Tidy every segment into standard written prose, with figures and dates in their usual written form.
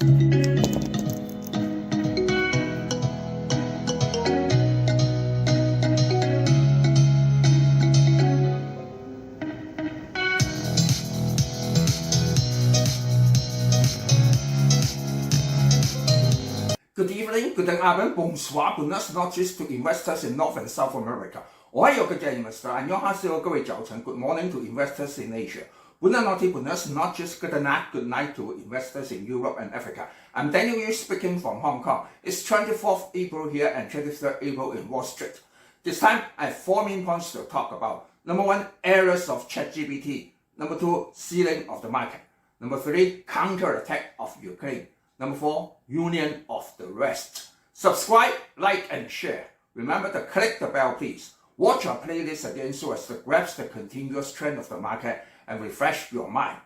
Good evening, good afternoon, bonsoir, buenas noches to investors in North and South America. Ohio good investor, 안녕하세요, 各位早晨. Good morning to investors in Asia. Buenas noches, buenas noches, good night to investors in Europe and Africa. I'm Daniel Yu speaking from Hong Kong. It's 24th April here and 23rd April in Wall Street. This time, I have 4 main points to talk about. Number 1, errors of Chat GPT. Number 2, ceiling of the market. Number 3, counterattack of Ukraine. Number 4, union of the rest. Subscribe, like, and share. Remember to click the bell, please. Watch our playlist again so as to grasp the continuous trend of the market and refresh your mind.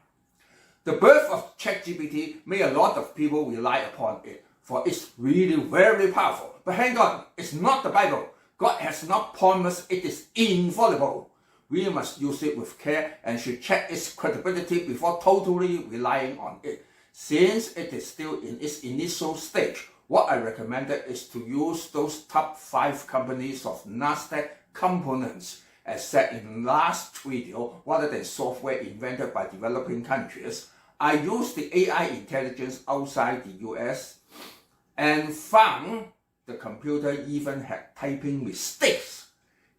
The birth of ChatGPT made a lot of people rely upon it, for it's really very powerful. But hang on, it's not the Bible. God has not promised it is infallible. We must use it with care and should check its credibility before totally relying on it. Since it is still in its initial stage, what I recommended is to use those top 5 companies of NASDAQ components as said in last video rather than software invented by developing countries. I used the AI intelligence outside the US and found the computer even had typing mistakes,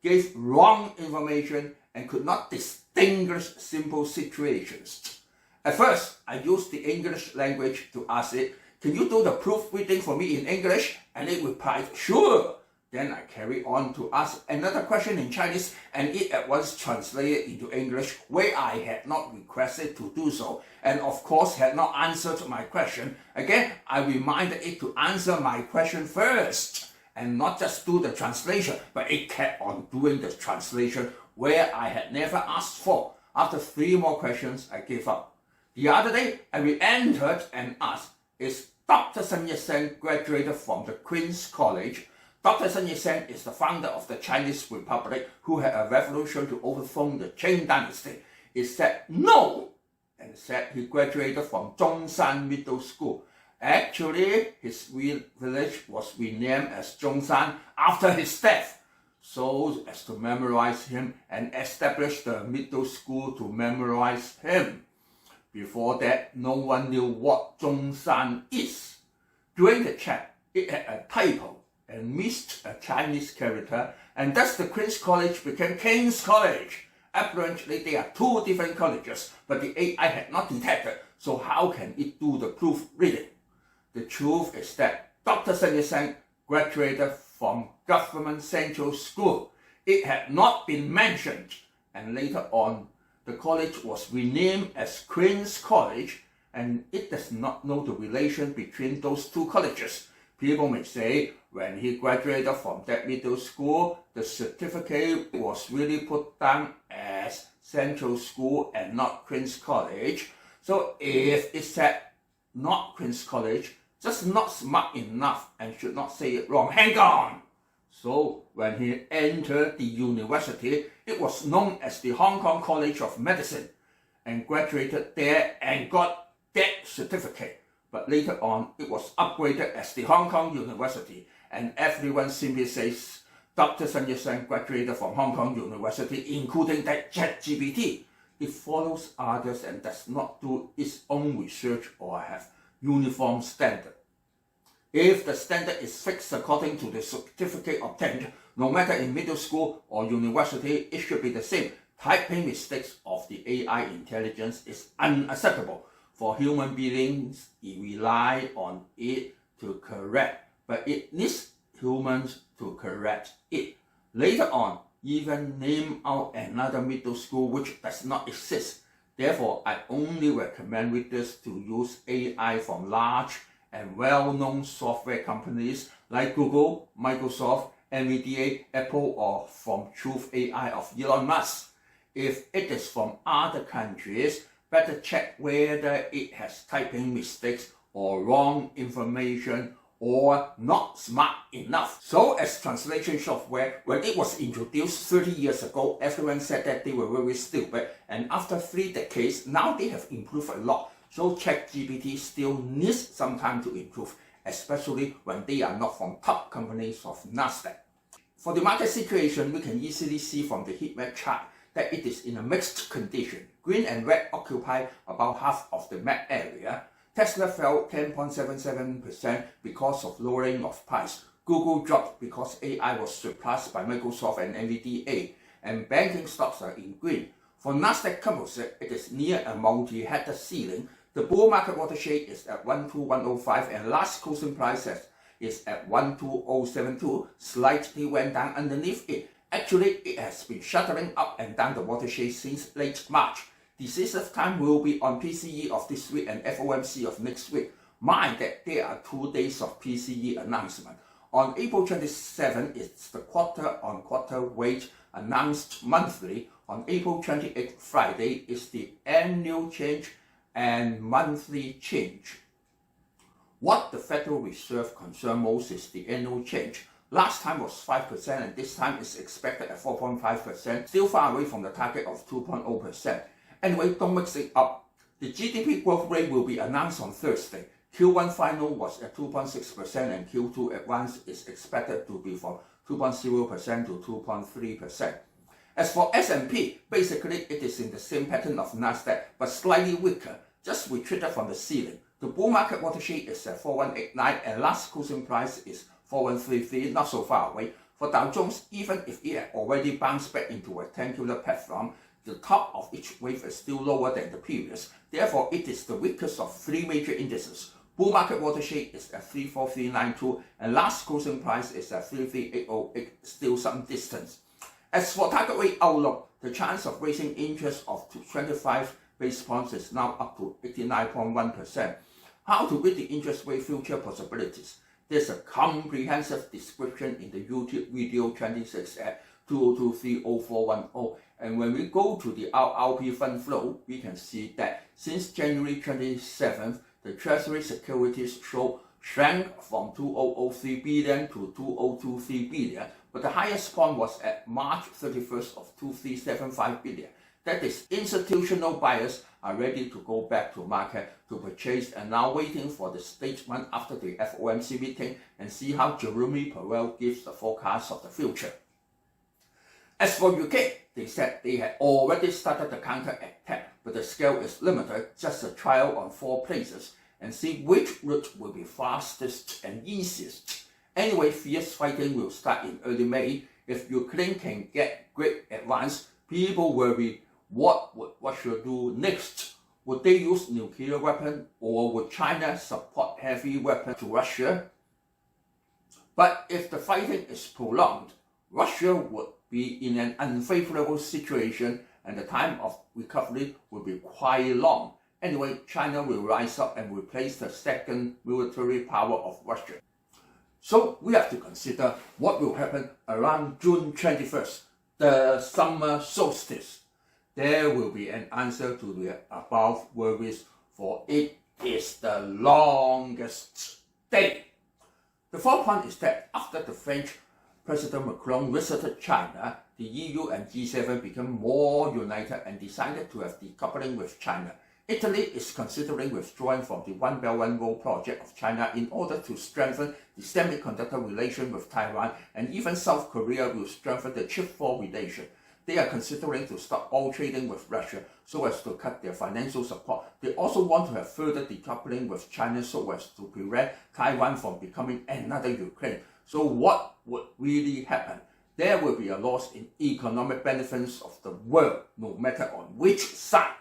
gave wrong information and could not distinguish simple situations. At first, I used the English language to ask it, can you do the proofreading for me in English? And it replied, sure. Then I carried on to ask another question in Chinese and it at once translated into English where I had not requested to do so and of course had not answered my question. Again, I reminded it to answer my question first and not just do the translation, but it kept on doing the translation where I had never asked for. After 3 more questions, I gave up. The other day, I re-entered and asked, is Dr. Sun Yat-sen graduated from the Queen's College? Dr. Sun Yat-sen is the founder of the Chinese Republic who had a revolution to overthrow the Qing dynasty. It said no, and said he graduated from Zhongshan Middle School. Actually, his village was renamed as Zhongshan after his death, so as to memorize him and establish the middle school to memorize him. Before that, no one knew what Zhongshan is. During the chat, it had a typo and missed a Chinese character, and thus the Queen's College became King's College. Apparently, they are 2 different colleges, but the AI had not detected, so how can it do the proofreading? The truth is that Dr. Sun Yat-sen graduated from Government Central School. It had not been mentioned, and later on, the college was renamed as Queen's College, and it does not know the relation between those 2 colleges. People may say, when he graduated from that middle school, the certificate was really put down as Central School and not Queen's College. So if it said not Queen's College, just not smart enough and should not say it wrong. Hang on! So when he entered the university, it was known as the Hong Kong College of Medicine and graduated there and got that certificate. But later on, it was upgraded as the Hong Kong University and everyone simply says Dr. Sun Yat-sen graduated from Hong Kong University, including that Chat GPT. It follows others and does not do its own research or have uniform standard. If the standard is fixed according to the certificate obtained, no matter in middle school or university, it should be the same. Typing mistakes of the AI intelligence is unacceptable. For human beings, we rely on it to correct, but it needs humans to correct it. Later on, even name out another middle school which does not exist. Therefore, I only recommend readers to use AI from large and well-known software companies like Google, Microsoft, NVIDIA, Apple, or from Truth AI of Elon Musk. If it is from other countries, better check whether it has typing mistakes or wrong information or not smart enough. So as translation software, when it was introduced 30 years ago, everyone said that they were very stupid, and after 3 decades, now they have improved a lot. so Chat GPT still needs some time to improve, especially when they are not from top companies of NASDAQ. For the market situation, we can easily see from the heat map chart that it is in a mixed condition. Green and red occupy about half of the map area. Tesla fell 10.77% because of lowering of price. Google dropped because AI was surpassed by Microsoft and NVIDIA, and banking stocks are in green. For NASDAQ Composite, it is near a multi-headed ceiling. The Bull Market Watershed is at 12105 and last closing price is at 12072, slightly went down underneath it. Actually, it has been shuttling up and down the watershed since late March. Decisive time will be on PCE of this week and FOMC of next week. Mind that there are 2 days of PCE announcement. On April 27, it's the quarter-on-quarter wage announced monthly. On April 28, Friday, is the annual change and monthly change. What the Federal Reserve concerns most is the annual change. Last time was 5% and this time is expected at 4.5%, still far away from the target of 2.0%. Anyway, don't mix it up. The GDP growth rate will be announced on Thursday. Q1 final was at 2.6% and Q2 advance is expected to be from 2.0% to 2.3%. As for S&P, basically it is in the same pattern of NASDAQ but slightly weaker, just retreated from the ceiling. The Bull Market Watershed is at 4189 and last closing price is 4133, not so far away. For Dow Jones, even if it had already bounced back into a rectangular platform, the top of each wave is still lower than the previous. Therefore, it is the weakest of 3 major indices. Bull Market Watershed is at 34392 and last closing price is at 33808, still some distance. As for target rate outlook, the chance of raising interest of 25 basis points is now up to 89.1%. How to read the interest rate future possibilities? There's a comprehensive description in the YouTube video 26 at 20230410. And when we go to the RRP fund flow, we can see that since January 27th, the Treasury securities shrank from 2003 billion to 2023 billion, but the highest point was at March 31st of 2375 billion. That is, institutional buyers are ready to go back to market to purchase and now waiting for the statement after the FOMC meeting and see how Jerome Powell gives the forecast of the future. As for UK, they said they had already started the counter-attack, but the scale is limited, just a trial on 4 places, and see which route will be fastest and easiest. Anyway, fierce fighting will start in early May. If Ukraine can get great advance, people worry what would Russia do next. Would they use nuclear weapon or would China support heavy weapons to Russia? But if the fighting is prolonged, Russia would be in an unfavorable situation and the time of recovery will be quite long. Anyway, China will rise up and replace the second military power of Russia. So we have to consider what will happen around June 21st, the Summer Solstice. There will be an answer to the above worries, for it is the longest day. The 4th point is that after the French President Macron visited China, the EU and G7 became more united and decided to have decoupling with China. Italy is considering withdrawing from the One Belt One Road project of China in order to strengthen the semiconductor relation with Taiwan, and even South Korea will strengthen the Chip 4 relation. They are considering to stop all trading with Russia so as to cut their financial support. They also want to have further decoupling with China so as to prevent Taiwan from becoming another Ukraine. So what would really happen? There will be a loss in economic benefits of the world, no matter on which side.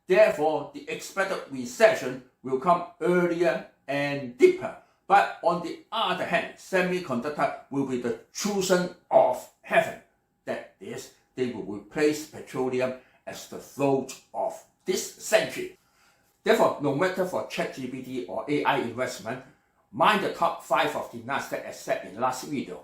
Therefore, the expected recession will come earlier and deeper. But on the other hand, semiconductor will be the chosen of heaven. That is, they will replace petroleum as the thought of this century. Therefore, no matter for Chat GPT or AI investment, mind the top 5 of the NASDAQ as said in last video.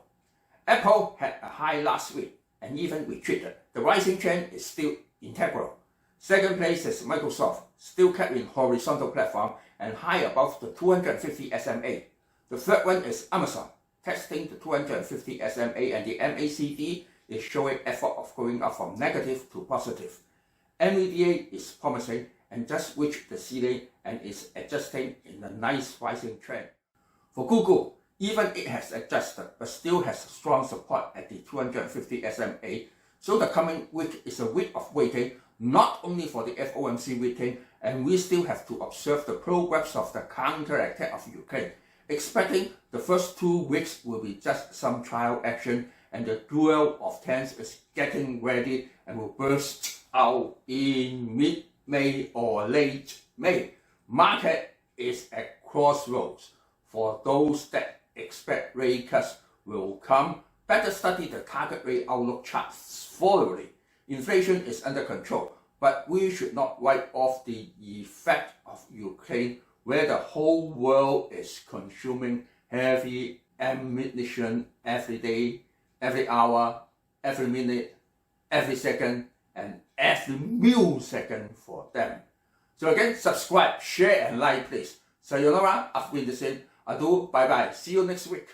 Apple had a high last week and even retreated. The rising trend is still integral. Second place is Microsoft, still kept in horizontal platform and high above the 250 SMA. The third one is Amazon, testing the 250 SMA, and the MACD is showing effort of going up from negative to positive. NVIDIA is promising, and just reached the ceiling and is adjusting in a nice rising trend. For Google, even it has adjusted but still has strong support at the 250 SMA, so the coming week is a week of waiting, not only for the FOMC meeting, and we still have to observe the progress of the counterattack of Ukraine, expecting the first 2 weeks will be just some trial action, and the duel of tanks is getting ready and will burst out in mid-May or late May. Market is at crossroads. For those that expect rate cuts will come, better study the target rate outlook charts thoroughly. Inflation is under control, but we should not write off the effect of Ukraine, where the whole world is consuming heavy ammunition every day, every hour, every minute, every second, and every millisecond for them. So again, subscribe, share, and like please. Sayonara, auf Wiedersehen, adieu, bye bye, see you next week.